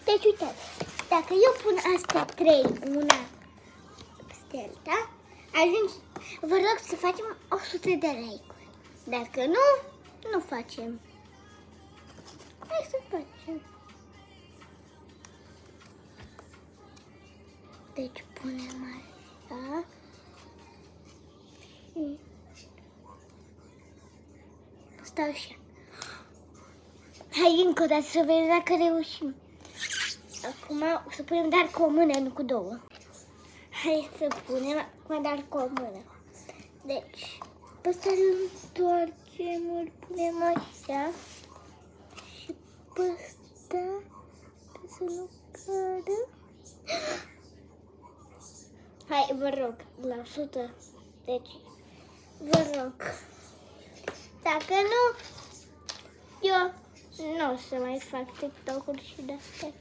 Deci, uitați, dacă eu pun astea 3 una peste alta, vă rog să facem 100 de like-uri. Dacă nu, nu facem. Hai să facem. Deci punem asta. Și stau așa. Hai încă o dată să vedem dacă reușim. Acum o să punem doar cu o mână, nu cu două. Hai să punem acum doar cu o mână. Deci, pe ăsta îl întoarcem, îl punem așa. Și pe ăsta, să nu cadă. Hai, vă rog, la 100. Deci, vă rog. Dacă nu, eu nu o să mai fac TikTok-uri și de-astea.